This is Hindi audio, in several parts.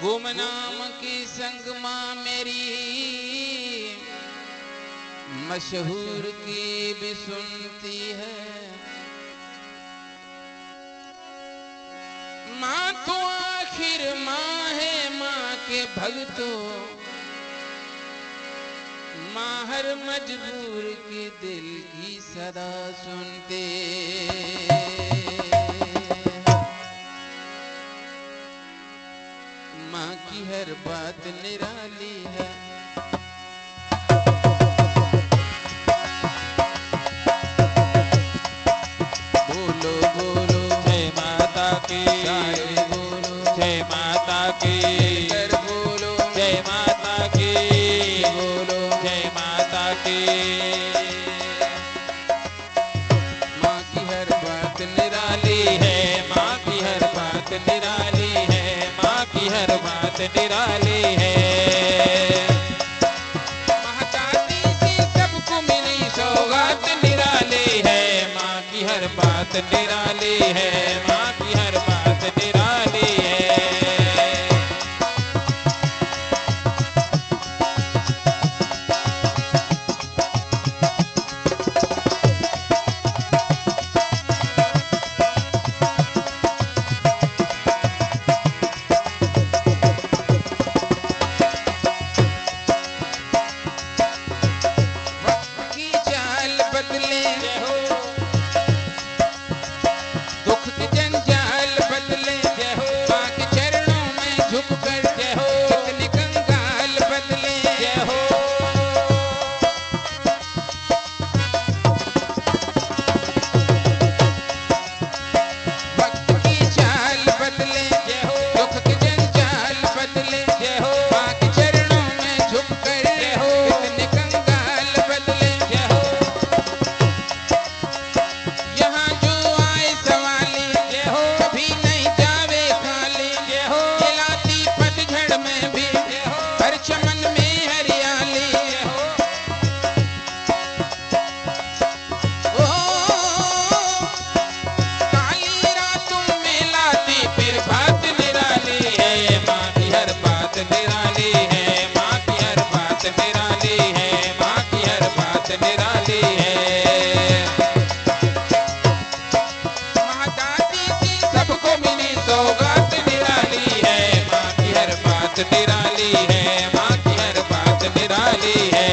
गुमनाम की संग माँ मेरी मशहूर की भी सुनती है। माँ तो आखिर माँ है, माँ के भक्तों माँ हर मजबूर की दिल की सदा सुनते। माँ की हर बात निराली है। बोलो बोलो जय माता की, सारे बोलो जय माता की, कर बोलो जय माता की, बोलो जय माता की। माँ की हर बात निराली निराली है, माँ की हर बात निराली है, माँ की हर बात निराली है। महादाती से सबको मिली सौगात सौगात निराली है, माँ की हर बात निराली है, माँ की हर बात निराली है। वक्त की चाल बदले जय हो, दुख की जंजाल बदले जय हो, माँ के चरणों में झुककर जय हो, कितने कंगाल बदले जय हो। वक्त की चाल बदले जय हो, दुख की जंजाल बदले जय हो, माँ के चरणों में झुककर जय हो, कितने कंगाल बदले। जय हो, यहाँ जो आए सवाली जय हो, कभी नहीं जावे खाली। जय हो, खिलाती पतझड़ में भी जय हो, हर चमन में हरियाली। जय हो। ओ काली रातों में लाती फिर बात निराली है, माँ की हर बात निराली है, माँ की हर बात निराली है, माँ की हर बात निराली है। महादाती से सबको मिली सौगात निराली है, माँ की हर बात निराली है, माँ की हर बात निराली है।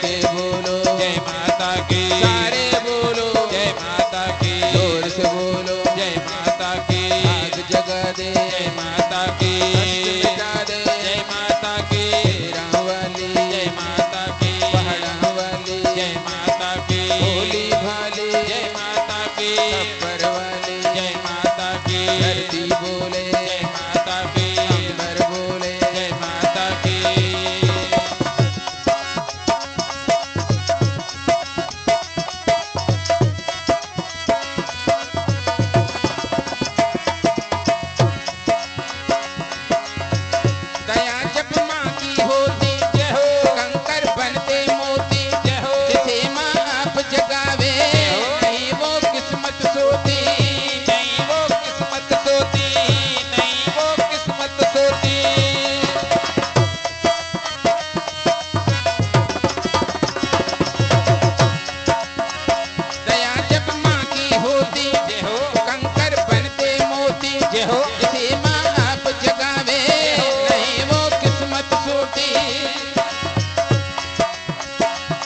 के बोलो जय माता की, सारे बोलो जय माता की, जोर से बोलो जय माता की, आग जगा दे जय माता की, कष्ट मिटा दे जय माता की, तेरा वाली जय माता की, पहाड़ा वाली जय माता की, भोली भाली जय माता की, अब्बर वाली जय माता की, धरती बोले जय माता की, अंबर बोले जय माता की। दया जब माँ की होती जय हो, कंकर बनते मोती। जय हो, जिसे माँ आप जगावे नहीं वो किस्मत सोती। नहीं वो किस्मत सोती, नहीं वो किस्मत सोती। दया जब माँ की होती जय हो, कंकर बनते मोती। जय हो, जिसे माँ आप जगावे नहीं वो किस्मत सोती।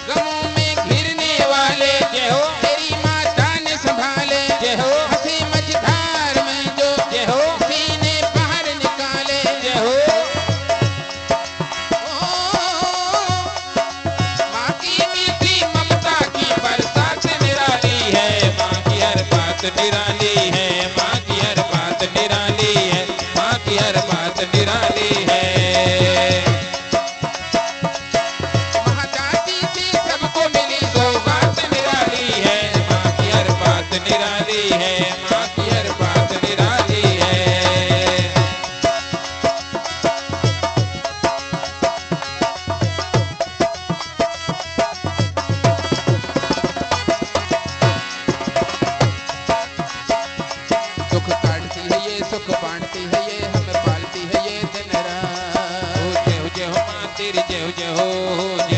गमों में घिरने वाले जय हो, तेरी माता ने संभाले। जय हो, हंसी मझधार में जो जय हो, सीने बाहर निकाले। जय हो। माँ की मीठी ममता की बरसात निराली है, माँ की हर बात निराली है, माँ की हर बात निराली है, माँ की हर बात निराली है। महादाती से सबको मिली बात सौगात निराली है, माँ की हर बात निराली है, माँ की हर बात निराली है। दुख काटती है ये सुख बांटती है ये हमें पालती है ये जय हो